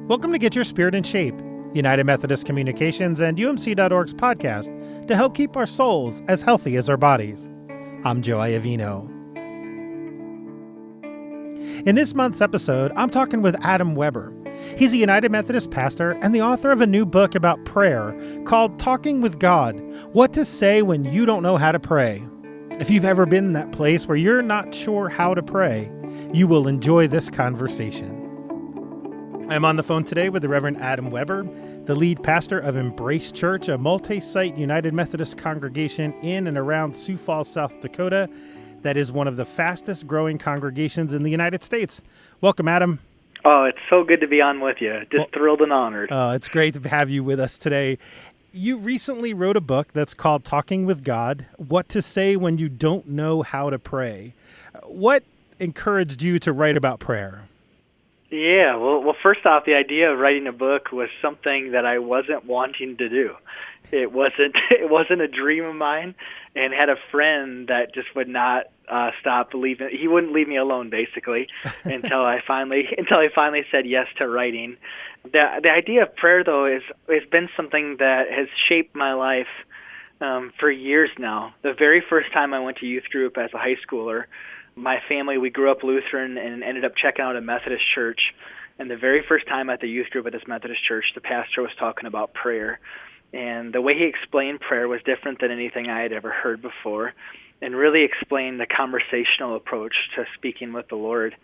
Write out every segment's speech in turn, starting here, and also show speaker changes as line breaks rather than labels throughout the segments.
Welcome to Get Your Spirit in Shape, United Methodist Communications and UMC.org's podcast to help keep our souls as healthy as our bodies. I'm Joe Iavino. In this month's episode, I'm talking with Adam Weber. He's a United Methodist pastor and the author of a new book about prayer called Talking with God, What to Say When You Don't Know How to Pray. If you've ever been in that place where you're not sure how to pray, you will enjoy this conversation. I'm on the phone today with the Reverend Adam Weber, the lead pastor of Embrace Church, a multi-site United Methodist congregation in and around Sioux Falls, South Dakota, that is one of the fastest growing congregations in the United States. Welcome, Adam.
Oh, it's so good to be on with you. Thrilled and honored.
It's great to have you with us today. You recently wrote a book that's called Talking with God, What to Say When You Don't Know How to Pray. What encouraged you to write about prayer?
Yeah, well, first off, the idea of writing a book was something that I wasn't wanting to do. It wasn't a dream of mine, and had a friend that just would not stop believing. He wouldn't leave me alone, basically, until I finally said yes to writing. The idea of prayer, though, has been something that has shaped my life for years now. The very first time I went to youth group as a high schooler, my family, we grew up Lutheran and ended up checking out a Methodist church. And the very first time at the youth group at this Methodist church, the pastor was talking about prayer. And the way he explained prayer was different than anything I had ever heard before, and really explained the conversational approach to speaking with the Lord.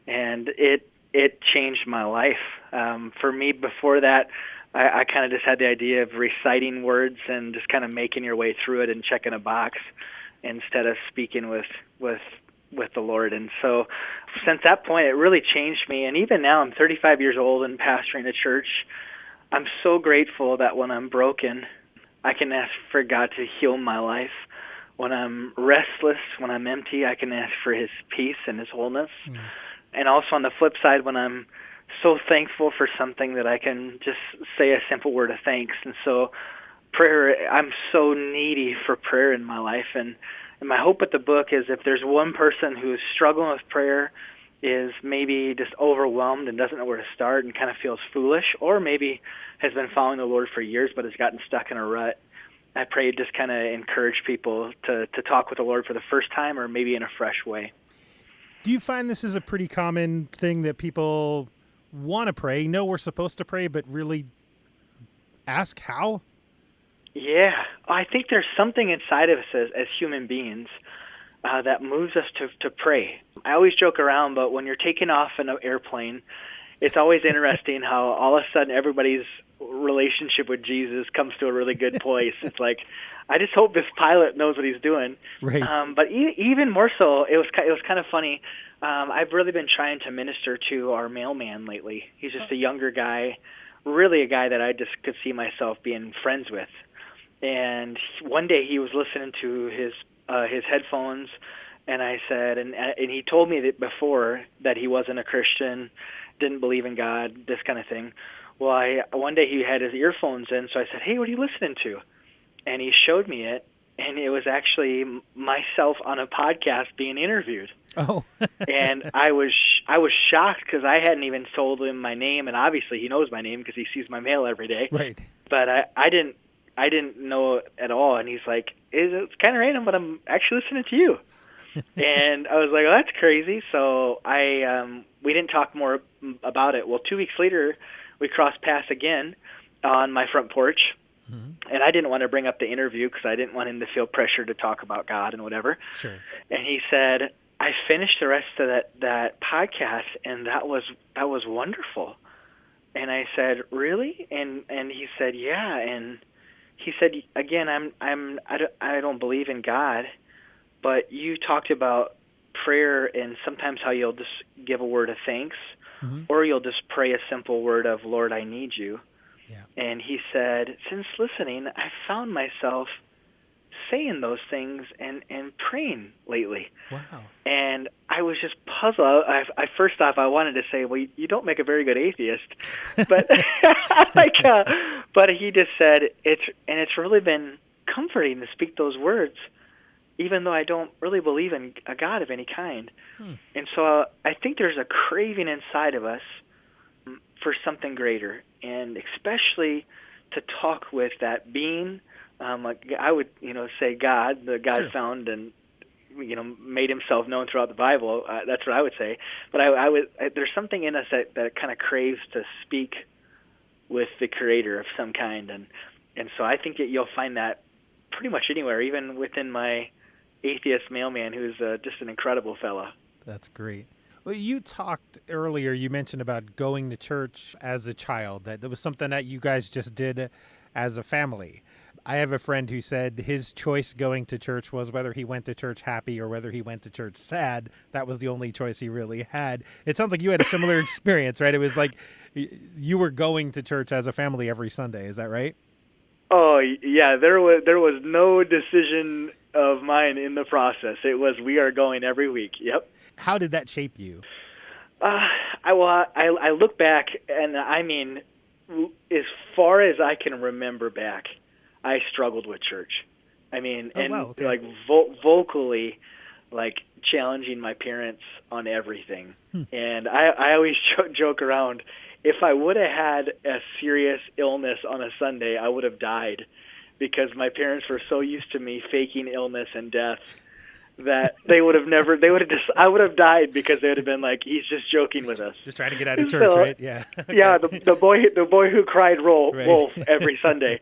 And it changed my life. For me, before that, I kind of just had the idea of reciting words and just kind of making your way through it and checking a box instead of speaking with the Lord. And so since that point, it really changed me. And even now, I'm 35 years old and pastoring a church. I'm so grateful that when I'm broken, I can ask for God to heal my life. When I'm restless, when I'm empty, I can ask for His peace and His wholeness. Mm. And also on the flip side, when I'm so thankful for something, that I can just say a simple word of thanks. And so prayer, I'm so needy for prayer in my life. And my hope with the book is, if there's one person who's struggling with prayer, is maybe just overwhelmed and doesn't know where to start and kind of feels foolish, or maybe has been following the Lord for years but has gotten stuck in a rut, I pray it just kind of encourage people to talk with the Lord for the first time, or maybe in a fresh way.
Do you find this is a pretty common thing that people want to pray, know we're supposed to pray, but really ask how?
Yeah, I think there's something inside of us as human beings that moves us to pray. I always joke around, but when you're taking off in an airplane, it's always interesting how all of a sudden everybody's relationship with Jesus comes to a really good place. It's like, I just hope this pilot knows what he's doing.
Right.
But even more so, it was kind of funny. I've really been trying to minister to our mailman lately. He's just a younger guy, really a guy that I just could see myself being friends with. And one day he was listening to his headphones, and I said, and he told me that before that he wasn't a Christian, didn't believe in God, this kind of thing. Well, one day he had his earphones in, so I said, "Hey, what are you listening to?" And he showed me it, and it was actually myself on a podcast being interviewed.
Oh. And
I was shocked, because I hadn't even told him my name, and obviously he knows my name because he sees my mail every day.
Right.
But I didn't know at all, and he's like, "It's kind of random, but I'm actually listening to you." And I was like, "Oh, that's crazy." So we didn't talk more about it. Well, 2 weeks later, we crossed paths again on my front porch, mm-hmm. and I didn't want to bring up the interview because I didn't want him to feel pressure to talk about God and whatever.
Sure.
And he said, "I finished the rest of that podcast, and that was wonderful." And I said, "Really?" And he said, "Yeah." And he said, "Again, I don't believe in God, but you talked about prayer and sometimes how you'll just give a word of thanks, mm-hmm. or you'll just pray a simple word of, 'Lord, I need you.'" Yeah. And he said, "Since listening, I found myself saying those things and praying lately."
Wow.
And I was just puzzled. I first off, I wanted to say, "Well, you don't make a very good atheist," but but he just said it's really been comforting to speak those words, even though I don't really believe in a God of any kind. And so I think there's a craving inside of us for something greater, and especially to talk with that being. Like I would, say God, the God
Sure.
found and made himself known throughout the Bible. That's what I would say. But there's something in us that kind of craves to speak with the Creator of some kind, and so I think that you'll find that pretty much anywhere, even within my atheist mailman, who's just an incredible fella.
That's great. Well, you talked earlier, you mentioned about going to church as a child, that was something that you guys just did as a family. I have a friend who said his choice going to church was whether he went to church happy or whether he went to church sad. That was the only choice he really had. It sounds like you had a similar experience, right? It was like you were going to church as a family every Sunday. Is that right?
Oh, yeah, there was no decision of mine in the process. It was, we are going every week. Yep.
How did that shape you?
I look back, and I mean, as far as I can remember back, I struggled with church. I mean,
okay.
like vocally, like challenging my parents on everything. And I always joke around, if I would have had a serious illness on a Sunday, I would have died, because my parents were so used to me faking illness and death that I would have died, because they would have been like, he's just joking with us.
Just trying to get out of church, right? Yeah. Okay.
Yeah, the boy who cried wolf every Sunday.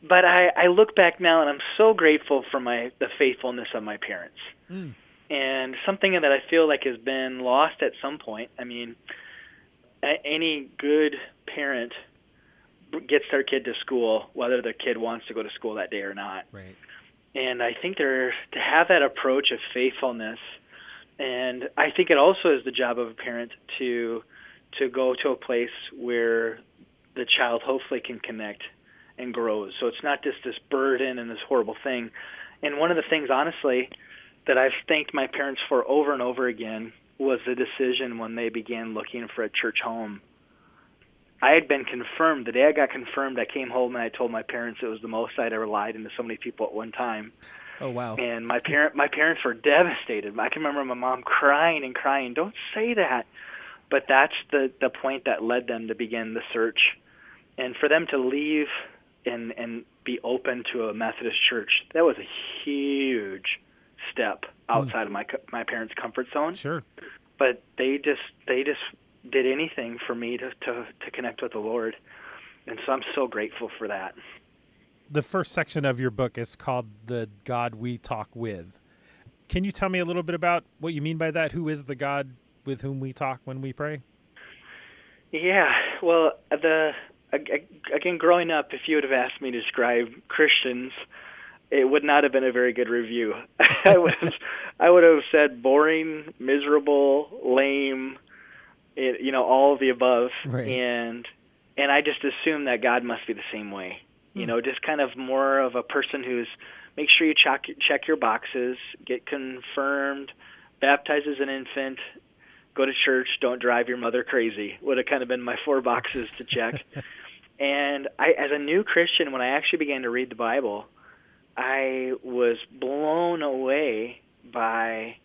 But I look back now, and I'm so grateful for the faithfulness of my parents. And something that I feel like has been lost at some point. I mean, any good parent gets their kid to school, whether the kid wants to go to school that day or not.
Right.
And I think to have that approach of faithfulness, and I think it also is the job of a parent to go to a place where the child hopefully can connect and grows. So it's not just this burden and this horrible thing. And one of the things, honestly, that I've thanked my parents for over and over again was the decision when they began looking for a church home. I had been confirmed. The day I got confirmed, I came home and I told my parents it was the most I'd ever lied into so many people at one time.
Oh, wow.
And my parents were devastated. I can remember my mom crying and crying, "Don't say that." But that's the point that led them to begin the search. And for them to leave and be open to a Methodist church, that was a huge step outside of my parents' comfort zone.
Sure.
But they just did anything for me to connect with the Lord. And so I'm so grateful for that.
The first section of your book is called The God We Talk With. Can you tell me a little bit about what you mean by that? Who is the God with whom we talk when we pray? Yeah, well, again, growing up, if you would have asked me to describe Christians, it would not have been a very good review. I would have said boring, miserable, lame, all of the above. Right.
And I just assume that God must be the same way. Just kind of more of a person who's make sure you check your boxes, get confirmed, baptize as an infant, go to church, don't drive your mother crazy, would have kind of been my 4 boxes to check. And as a new Christian, when I actually began to read the Bible, I was blown away by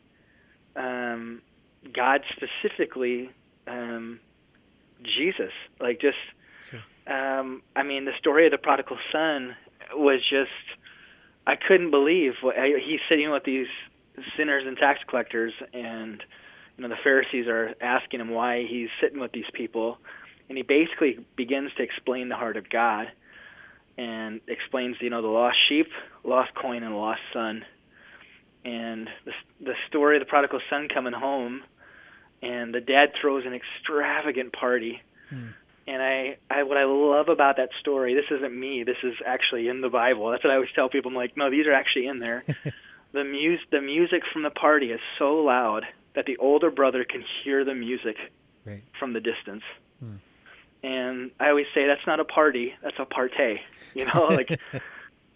God, specifically Jesus. Like just,
sure.
The story of the prodigal son was just, I couldn't believe. He's sitting with these sinners and tax collectors, and the Pharisees are asking him why he's sitting with these people, and he basically begins to explain the heart of God, and explains, the lost sheep, lost coin, and lost son. And the story of the prodigal son coming home, and the dad throws an extravagant party. And what I love about that story, this isn't me, this is actually in the Bible. That's what I always tell people. I'm like, no, these are actually in there. The music from the party is so loud that the older brother can hear the music
right.
from the distance. And I always say that's not a party, that's a partay. Like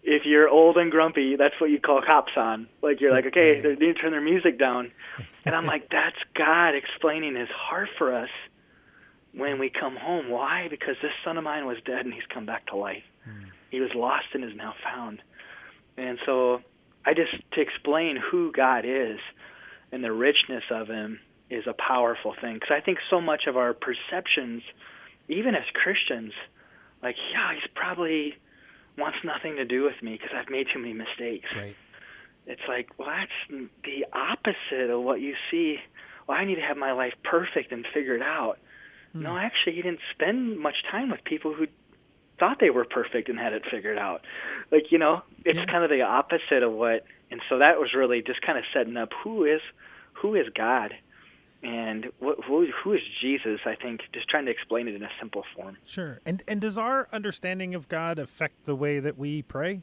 if you're old and grumpy, that's what you call cops on. Like you're like, okay, they need to turn their music down. And I'm like, that's God explaining his heart for us when we come home. Why? Because this son of mine was dead and he's come back to life. He was lost and is now found. And so to explain who God is and the richness of him, is a powerful thing. Because I think so much of our perceptions, even as Christians, like, yeah, he's probably wants nothing to do with me because I've made too many mistakes.
Right.
It's like, well, that's the opposite of what you see. Well, I need to have my life perfect and figured out. No, actually, he didn't spend much time with people who thought they were perfect and had it figured out. Like, it's kind of the opposite of what. And so that was really just kind of setting up who is God and who is Jesus, I think, just trying to explain it in a simple form.
Sure. And does our understanding of God affect the way that we pray?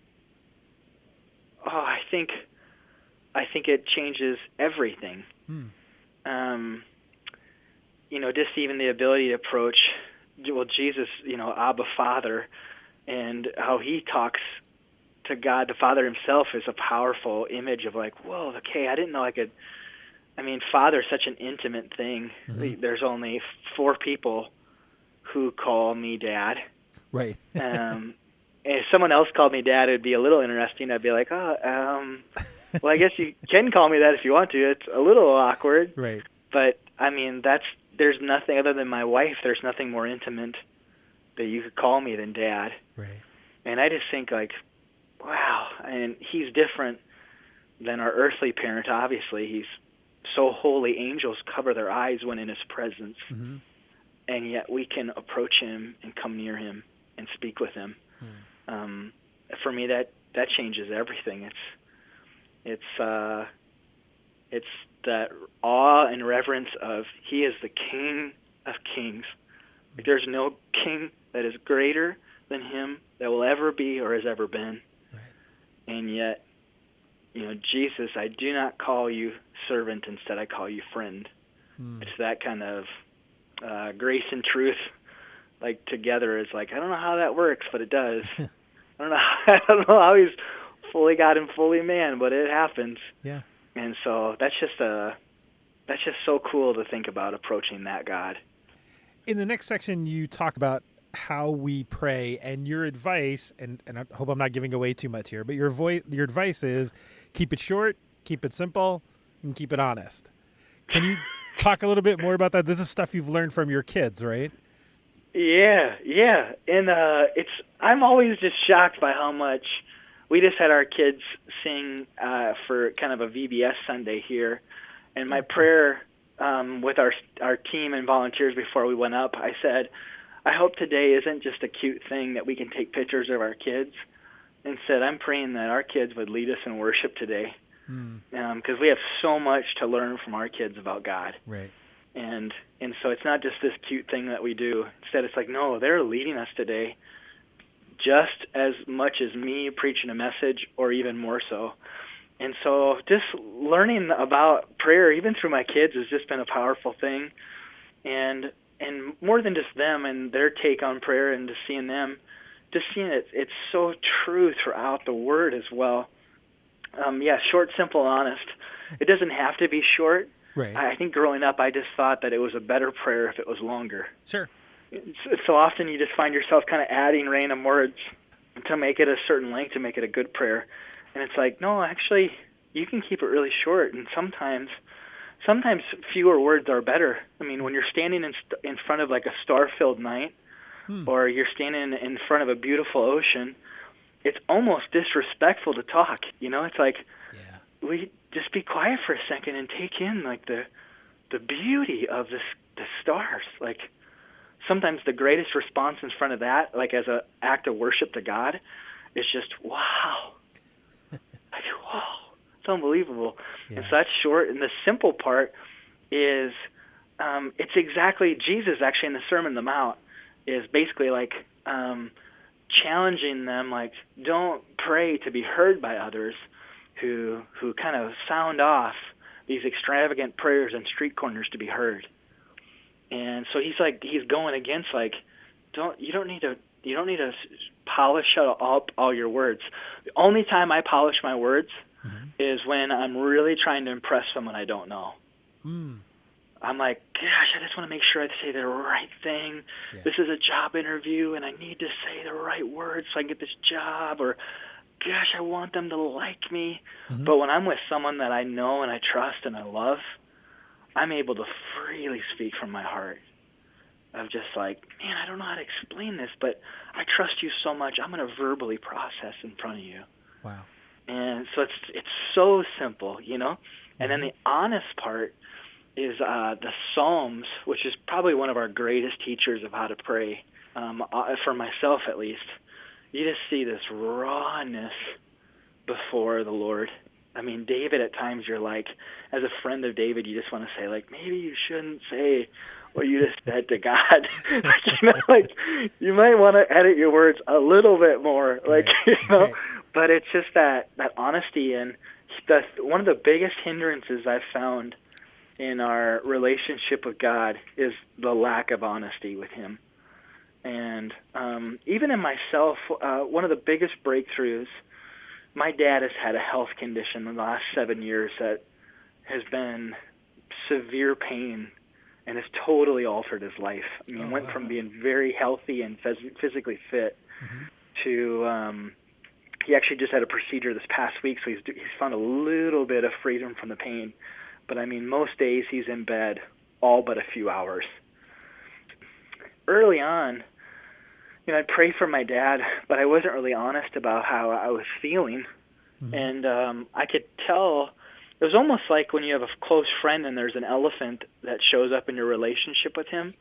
Oh, I think it changes everything. Just even the ability to approach, Jesus, Abba Father, and how he talks to God, the Father himself, is a powerful image of like, whoa, okay, I didn't know I could. I mean, Father is such an intimate thing. There's only 4 people who call me Dad.
Right.
If someone else called me Dad, it would be a little interesting. I'd be like, well, I guess you can call me that if you want to. It's a little awkward.
Right.
But, I mean, there's nothing other than my wife. There's nothing more intimate that you could call me than Dad.
Right.
And I just think, like, wow. And he's different than our earthly parent, obviously. He's so holy, angels cover their eyes when in his presence. And yet we can approach him and come near him and speak with him. For me, that changes everything. It's that awe and reverence of he is the King of kings. Like, there's no king that is greater than him that will ever be or has ever been.
Right.
And yet, Jesus, I do not call you servant, instead I call you friend. It's that kind of grace and truth, like, together is like, I don't know how that works, but it does. I don't know how he's fully God and fully man, but it happens.
Yeah.
And so that's just so cool to think about approaching that God.
In the next section, you talk about how we pray, and your advice, and I hope I'm not giving away too much here, but your advice is keep it short, keep it simple, and keep it honest. Can you talk a little bit more about that? This is stuff you've learned from your kids, right?
Yeah. And I'm always just shocked by how much. We just had our kids sing for kind of a VBS Sunday here, and my prayer with our team and volunteers before we went up, I said, I hope today isn't just a cute thing that we can take pictures of our kids. Instead, I'm praying that our kids would lead us in worship today, because we have so much to learn from our kids about God.
Right.
And so it's not just this cute thing that we do. Instead, it's like, no, they're leading us today just as much as me preaching a message, or even more so. And so just learning about prayer, even through my kids, has just been a powerful thing. And more than just them and their take on prayer, and just seeing it's so true throughout the Word as well. Short, simple, honest. It doesn't have to be short.
Right.
I think growing up, I just thought that it was a better prayer if it was longer.
Sure.
So often you just find yourself kind of adding random words to make it a certain length, to make it a good prayer. And it's like, no, actually, you can keep it really short. And sometimes fewer words are better. I mean, when you're standing in front of like a star-filled night, or you're standing in front of a beautiful ocean, it's almost disrespectful to talk. It's like, we just be quiet for a second and take in like the beauty of the stars. Like, sometimes the greatest response in front of that, like as an act of worship to God, is just, wow. Like, wow. It's unbelievable. Yeah. And so that's short. And the simple part is, it's exactly, Jesus actually in the Sermon on the Mount is basically like challenging them, like, don't pray to be heard by others who kind of sound off these extravagant prayers on street corners to be heard. And so he's going against, like, you don't need to polish up all your words. The only time I polish my words is when I'm really trying to impress someone I don't know. I'm like, gosh, I just want to make sure I say the right thing. Yeah. This is a job interview, and I need to say the right words so I can get this job. Or, gosh, I want them to like me. But when I'm with someone that I know and I trust and I love, I'm able to freely speak from my heart of just like, man, I don't know how to explain this, but I trust you so much. I'm going to verbally process in front of you.
Wow.
And so it's so simple, you know? And then the honest part is the Psalms, which is probably one of our greatest teachers of how to pray, for myself at least. You just see this rawness before the Lord. I mean, David, at times you're like, as a friend of David, you just want to say, like, maybe you shouldn't say what you just said to God. Like, you might want to edit your words a little bit more, like,
Right.
But it's just that honesty, and one of the biggest hindrances I've found in our relationship with God is the lack of honesty with Him. And even in myself, one of the biggest breakthroughs, my dad has had a health condition in the last 7 years that has been severe pain and has totally altered his life. I mean, went from being very healthy and physically fit to he actually just had a procedure this past week, so he's found a little bit of freedom from the pain. But I mean, most days he's in bed all but a few hours. Early on, you know, I'd pray for my dad, but I wasn't really honest about how I was feeling. And I could tell, it was almost like when you have a close friend and there's an elephant that shows up in your relationship with him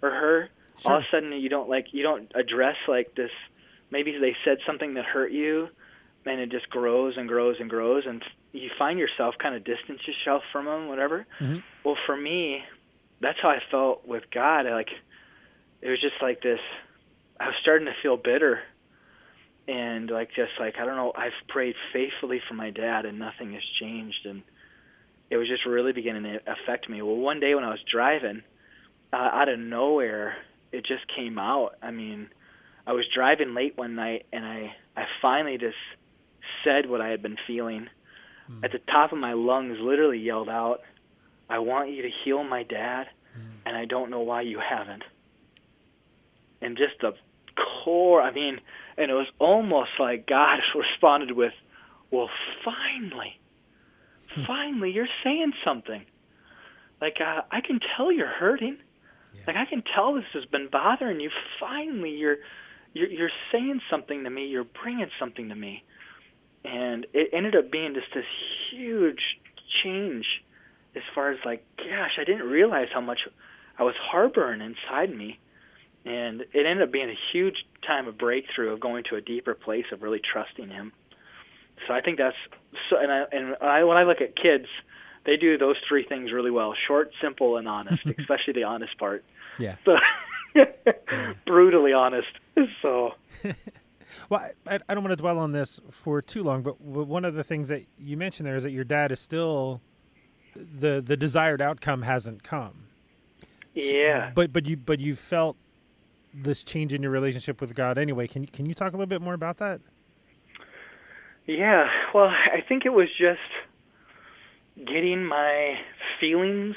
or her. Sure. All of a sudden you don't address like this, maybe they said something that hurt you, and it just grows and grows and grows, and you find yourself kind of distance yourself from them, whatever. Well, for me, that's how I felt with God. It was just like this, I was starting to feel bitter, and I don't know, I've prayed faithfully for my dad and nothing has changed, and it was just really beginning to affect me. Well, one day when I was driving, out of nowhere, it just came out. I mean, I was driving late one night, and I finally just said what I had been feeling. At the top of my lungs, literally yelled out, I want you to heal my dad, and I don't know why you haven't. And just the core, I mean, and it was almost like God responded with, well, finally, you're saying something. Like, I can tell you're hurting. Yeah. Like, I can tell this has been bothering you. Finally, you're saying something to me. You're bringing something to me. And it ended up being just this huge change as far as like, gosh, I didn't realize how much I was harboring inside me. And it ended up being a huge time of breakthrough, of going to a deeper place of really trusting Him. So I think that's so. And when I look at kids, they do those three things really well: short, simple, and honest. Especially the honest part. Yeah. So brutally honest. So.
Well, I don't want to dwell on this for too long, but one of the things that you mentioned there is that your dad is still the desired outcome hasn't come.
Yeah.
But you felt this change in your relationship with God anyway. Can you talk a little bit more about that?
Yeah. Well, I think it was just getting my feelings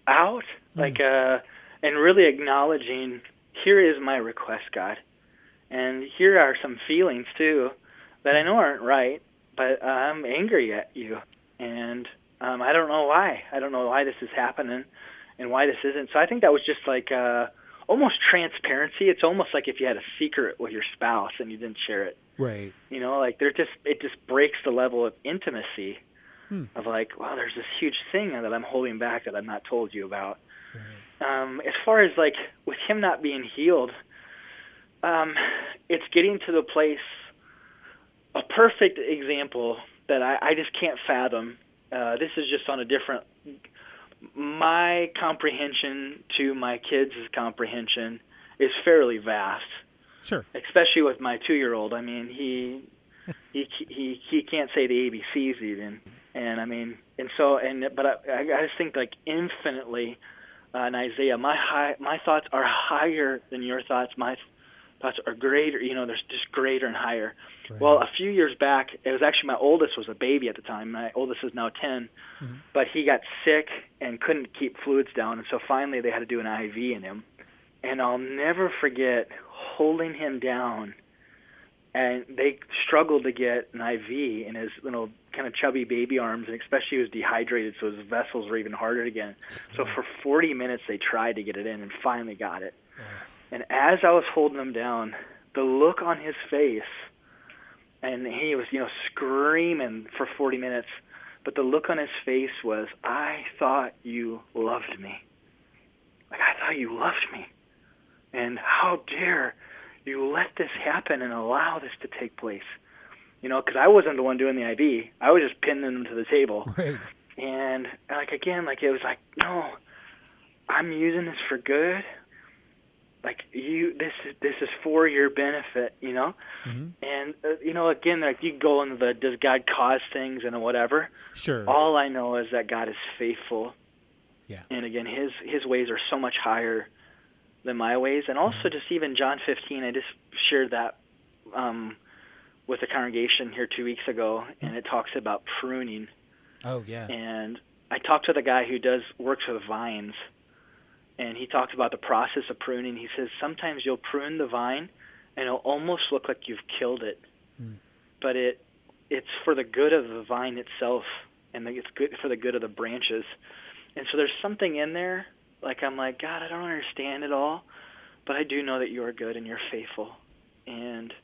out, and really acknowledging, here is my request, God. And here are some feelings, too, that I know aren't right, but I'm angry at you. And I don't know why. I don't know why this is happening and why this isn't. So I think that was just like almost transparency. It's almost like if you had a secret with your spouse and you didn't share it. Right. You know, like it just breaks the level of intimacy of like, wow, there's this huge thing that I'm holding back that I've not told you about. Right. As far as like with him not being healed, it's getting to the place, a perfect example that I just can't fathom. This is just on a different, my comprehension to my kids' comprehension is fairly vast. Sure. Especially with my 2-year-old. I mean, he can't say the ABCs even. And I mean, but I just think like infinitely, in Isaiah, my thoughts are higher than your thoughts. My thoughts are greater, there's just greater and higher. Right. Well, a few years back, it was actually my oldest was a baby at the time. My oldest is now 10, but he got sick and couldn't keep fluids down, and so finally they had to do an IV in him. And I'll never forget holding him down, and they struggled to get an IV in his little kind of chubby baby arms, and especially he was dehydrated, so his vessels were even harder to get in. So for 40 minutes they tried to get it in and finally got it. And as I was holding him down, the look on his face, and he was, screaming for 40 minutes, but the look on his face was, I thought you loved me. Like, I thought you loved me. And how dare you let this happen and allow this to take place? Because I wasn't the one doing the IV. I was just pinning him to the table.
Right.
And, it was like, no, I'm using this for good. Like, this is for your benefit,
Mm-hmm.
And, again, like, you go into the, does God cause things and whatever?
Sure.
All I know is that God is faithful.
Yeah.
And, again, his ways are so much higher than my ways. And also just even John 15, I just shared that with the congregation here 2 weeks ago, and it talks about pruning.
Oh, yeah.
And I talked to the guy who works with vines, and he talked about the process of pruning. He says sometimes you'll prune the vine, and it'll almost look like you've killed it. But it's for the good of the vine itself, and it's good for the good of the branches. And so there's something in there, like I'm like, God, I don't understand it all, but I do know that you are good and you're faithful, and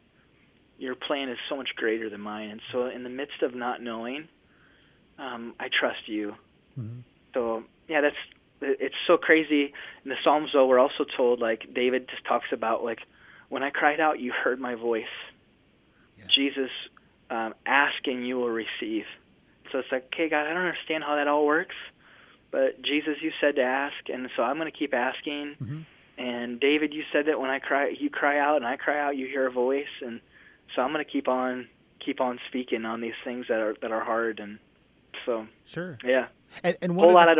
your plan is so much greater than mine. And so in the midst of not knowing, I trust you.
Mm-hmm.
So, yeah, it's so crazy. In the Psalms, though, we're also told, like, David just talks about, like, when I cried out, you heard my voice. Yes. Jesus, ask and you will receive. So it's like, okay, God, I don't understand how that all works, but Jesus, you said to ask, and so I'm going to keep asking.
Mm-hmm.
And David, you said that when you cry out, and I cry out, you hear a voice, and so I'm going to keep on speaking on these things that are hard. And so,
sure,
yeah,
and
there's a whole lot I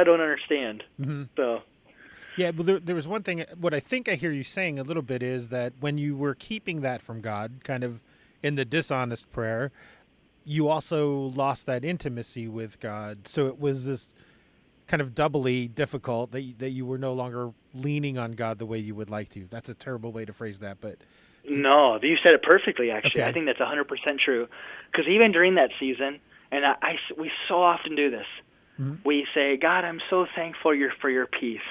don't understand.
Mm-hmm.
So,
yeah, well, there was one thing. What I think I hear you saying a little bit is that when you were keeping that from God, kind of in the dishonest prayer, you also lost that intimacy with God. So it was this kind of doubly difficult that you were no longer leaning on God the way you would like to. That's a terrible way to phrase that, but
no, you said it perfectly, actually.
Okay.
I think that's 100% true. Because even during that season, and we so often do this,
mm-hmm.
we say, God, I'm so thankful for your peace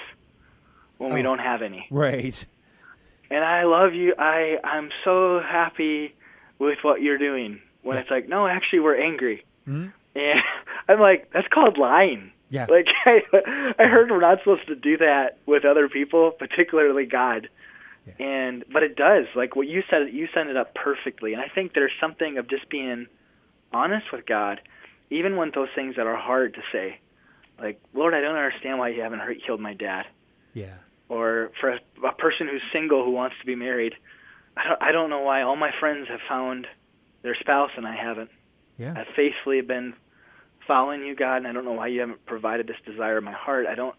when we don't have any.
Right.
And I love you. I'm so happy with what you're doing. When it's like, no, actually, we're angry.
Mm-hmm.
And I'm like, that's called lying.
Yeah.
Like, I heard we're not supposed to do that with other people, particularly God. Yeah. But it does. Like what you said, you send it up perfectly. And I think there's something of just being honest with God, even when those things that are hard to say. Like, Lord, I don't understand why you haven't killed my dad.
Yeah.
Or for a person who's single who wants to be married, I don't know why all my friends have found their spouse and I haven't.
Yeah.
I've faithfully been following you, God, and I don't know why you haven't provided this desire in my heart. I don't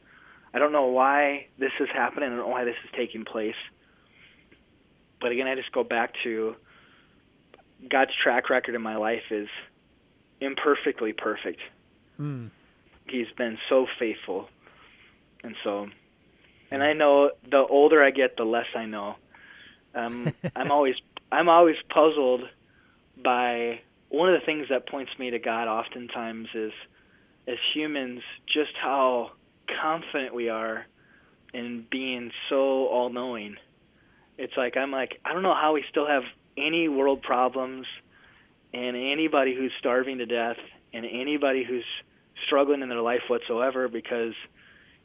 know why this is happening. I don't know why this is taking place. But again, I just go back to God's track record in my life is imperfectly perfect. Mm. He's been so faithful. And I know the older I get, the less I know. I'm always puzzled by one of the things that points me to God oftentimes is, as humans, just how confident we are in being so all-knowing. It's like, I don't know how we still have any world problems and anybody who's starving to death and anybody who's struggling in their life whatsoever, because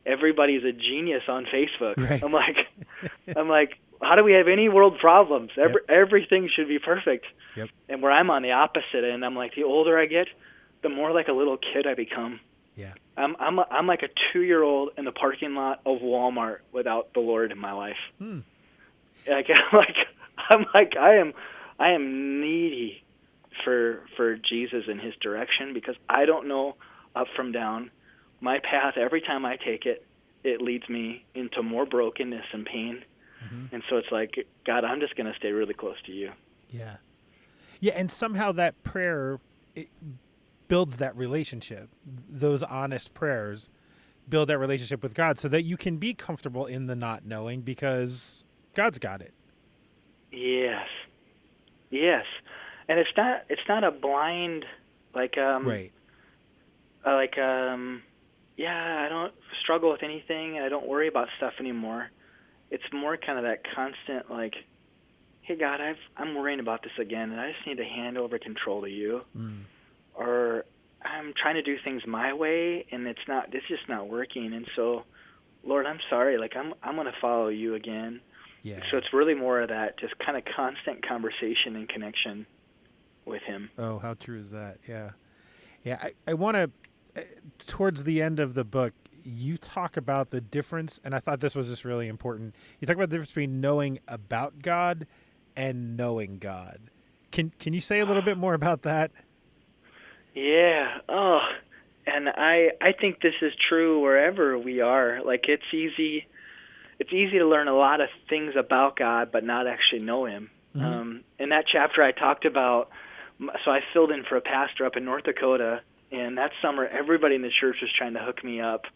everybody's a genius on Facebook. Right. I'm like, how do we have any world problems? Everything should be perfect. Yep. And where I'm on the opposite end, I'm like, the older I get, the more like a little kid I become.
Yeah.
I'm like a 2-year-old in the parking lot of Walmart without the Lord in my life. Hmm. I am needy for Jesus and his direction, because I don't know up from down. My path, every time I take it, it leads me into more brokenness and pain. Mm-hmm. And so it's like, God, I'm just going to stay really close to you.
Yeah. Yeah, and somehow that prayer builds that relationship. Those honest prayers build that relationship with God so that you can be comfortable in the not knowing, because God's got it.
Yes. Yes. And it's not a blind, like,
Right.
like, yeah, I don't struggle with anything. I don't worry about stuff anymore. It's more kind of that constant, like, hey, God, I'm worrying about this again, and I just need to hand over control to you.
Mm.
Or I'm trying to do things my way, and it's just not working. And so, Lord, I'm sorry. Like, I'm going to follow you again.
Yeah.
So it's really more of that just kind of constant conversation and connection with him.
Oh, how true is that? Yeah. Yeah. I want to, towards the end of the book, you talk about the difference, and I thought this was just really important. You talk about the difference between knowing about God and knowing God. Can you say a little bit more about that?
Yeah. Oh, and I think this is true wherever we are. Like, it's easy to learn a lot of things about God but not actually know him.
Mm-hmm.
In that chapter I talked about, so I filled in for a pastor up in North Dakota, and that summer everybody in the church was trying to hook me up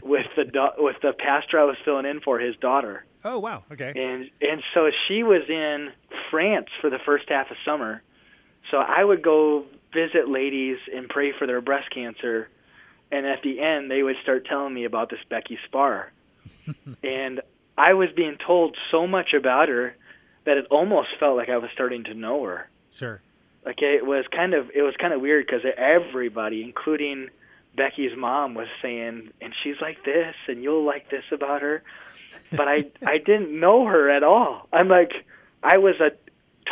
with the pastor I was filling in for, his daughter.
Oh, wow. Okay.
And so she was in France for the first half of summer. So I would go visit ladies and pray for their breast cancer, and at the end they would start telling me about this Becky Spar. And I was being told so much about her that it almost felt like I was starting to know her.
Sure.
Like, it was kind of weird because everybody, including Becky's mom, was saying, and she's like this, and you'll like this about her. But I didn't know her at all. I'm like, I was a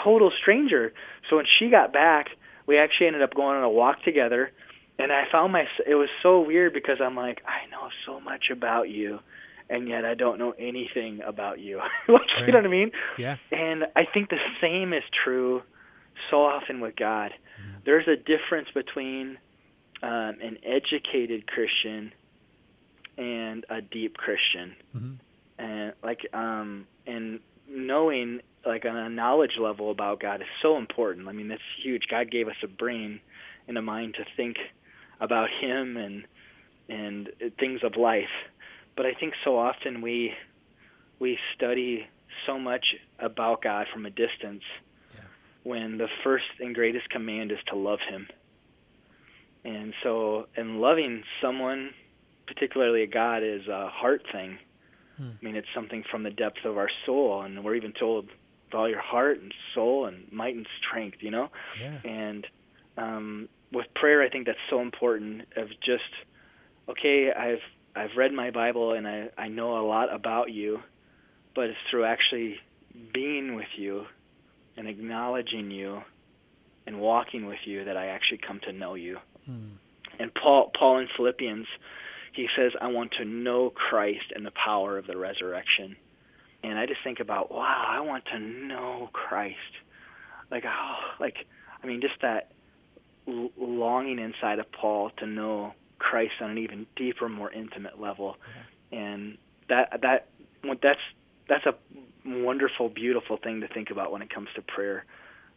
total stranger. So when she got back, we actually ended up going on a walk together, and I found it was so weird because I'm like, I know so much about you, and yet I don't know anything about you. Like,
Right.
You know what I mean?
Yeah.
And I think the same is true so often with God.
Mm-hmm.
There's a difference between an educated Christian and a deep Christian.
Mm-hmm.
And and knowing, like, on a knowledge level about God is so important. I mean, that's huge. God gave us a brain and a mind to think about him and things of life. But I think so often we study so much about God from a distance, when the first and greatest command is to love him. And so, and loving someone, particularly a God, is a heart thing. I mean, it's something from the depths of our soul, and we're even told with all your heart and soul and might and strength, you know?
Yeah.
And with prayer, I think that's so important, of just, okay, I've read my Bible and I know a lot about you, but it's through actually being with you and acknowledging you and walking with you that I actually come to know you. And Paul in Philippians, he says, I want to know Christ and the power of the resurrection. And I just think about, wow, I want to know Christ. Just that longing inside of Paul to know Christ on an even deeper, more intimate level. Yeah. And that's a wonderful, beautiful thing to think about when it comes to prayer.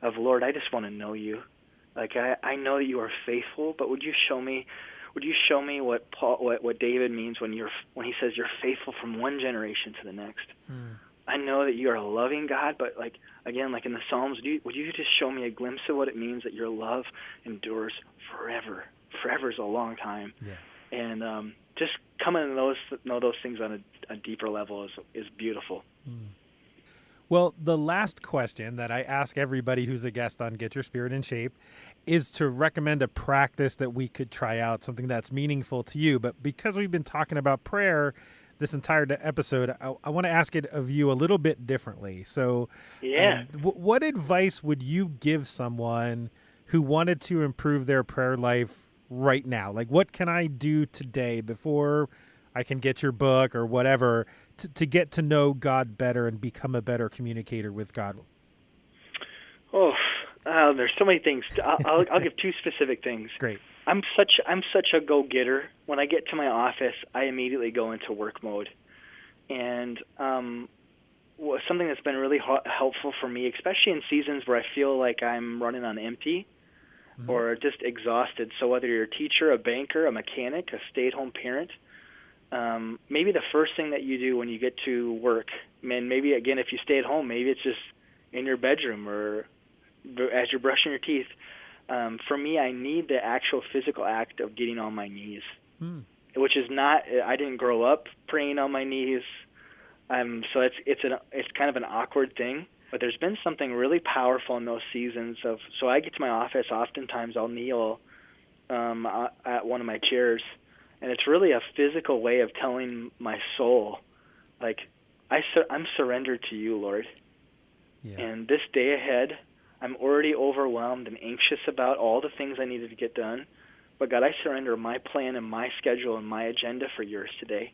Of, Lord, I just want to know you. Like, I know that you are faithful, but would you show me what David means when he says you're faithful from one generation to the next? I know that you are a loving God, but like in the Psalms, would you just show me a glimpse of what it means that your love endures forever? Forever is a long time. Yeah. And just coming to know those things on a deeper level is beautiful.
Well, the last question that I ask everybody who's a guest on Get Your Spirit in Shape is to recommend a practice that we could try out, something that's meaningful to you. But because we've been talking about prayer this entire episode, I want to ask it of you a little bit differently. So what advice would you give someone who wanted to improve their prayer life right now? Like, what can I do today before I can get your book or whatever to get to know God better and become a better communicator with God?
There's so many things. I'll give two specific things.
Great.
I'm such a go-getter. When I get to my office, I immediately go into work mode. And something that's been really helpful for me, especially in seasons where I feel like I'm running on empty or just exhausted. So whether you're a teacher, a banker, a mechanic, a stay-at-home parent, maybe the first thing that you do when you get to work, and maybe, again, if you stay at home, maybe it's just in your bedroom or as you're brushing your teeth, for me, I need the actual physical act of getting on my knees, which is not. I didn't grow up praying on my knees, so it's kind of an awkward thing. But there's been something really powerful in those seasons of. So I get to my office. Oftentimes, I'll kneel at one of my chairs, and it's really a physical way of telling my soul, like, I'm surrendered to you, Lord. Yeah. And this day ahead, I'm already overwhelmed and anxious about all the things I needed to get done. But God, I surrender my plan and my schedule and my agenda for yours today.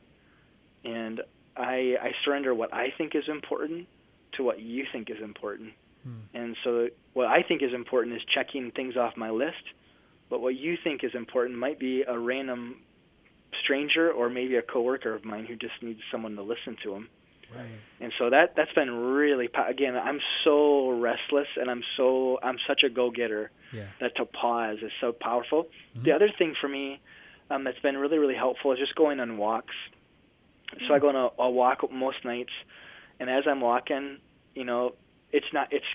And I surrender what I think is important to what you think is important. And so what I think is important is checking things off my list. But what you think is important might be a random stranger or maybe a coworker of mine who just needs someone to listen to him. Right. And so that's been really, again, I'm so restless and I'm such a go-getter that to pause is so powerful. The other thing for me that's been really, really helpful is just going on walks. So I go on a walk most nights, and as I'm walking, it's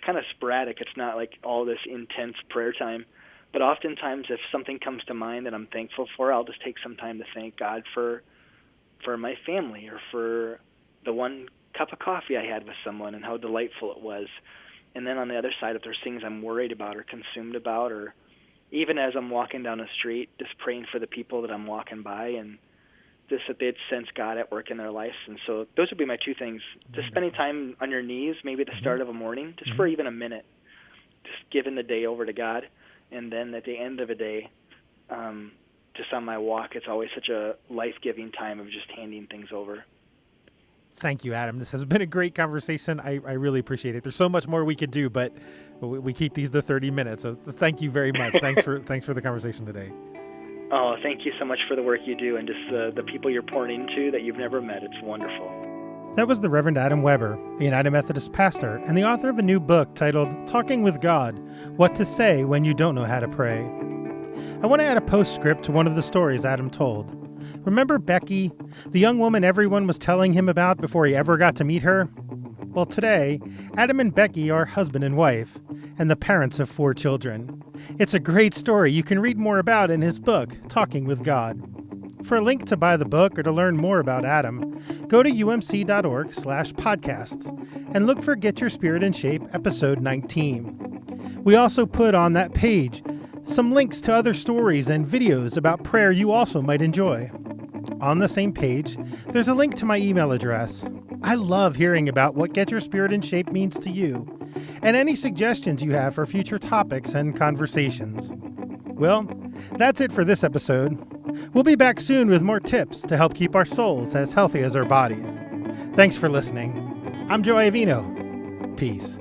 kind of sporadic. It's not like all this intense prayer time. But oftentimes if something comes to mind that I'm thankful for, I'll just take some time to thank God for my family or for the one cup of coffee I had with someone and how delightful it was. And then on the other side, if there's things I'm worried about or consumed about, or even as I'm walking down the street, just praying for the people that I'm walking by and just that they'd sense God at work in their lives. And so those would be my two things. Just spending time on your knees, maybe at the start of a morning, just for even a minute, just giving the day over to God. And then at the end of a day, just on my walk, it's always such a life-giving time of just handing things over.
Thank you, Adam. This has been a great conversation. I really appreciate it. There's so much more we could do, but we keep these to 30 minutes. So thank you very much. Thanks for the conversation today.
Oh, thank you so much for the work you do and just the people you're pouring into that you've never met. It's wonderful.
That was the Reverend Adam Weber, a United Methodist pastor and the author of a new book titled Talking with God, What to Say When You Don't Know How to Pray. I want to add a postscript to one of the stories Adam told. Remember Becky, the young woman everyone was telling him about before he ever got to meet her? Well, today, Adam and Becky are husband and wife, and the parents of 4 children. It's a great story you can read more about in his book, Talking with God. For a link to buy the book or to learn more about Adam, go to umc.org/podcasts and look for Get Your Spirit in Shape episode 19. We also put on that page some links to other stories and videos about prayer you also might enjoy. On the same page, there's a link to my email address. I love hearing about what Get Your Spirit in Shape means to you, and any suggestions you have for future topics and conversations. Well, that's it for this episode. We'll be back soon with more tips to help keep our souls as healthy as our bodies. Thanks for listening. I'm Joe Iovino. Peace.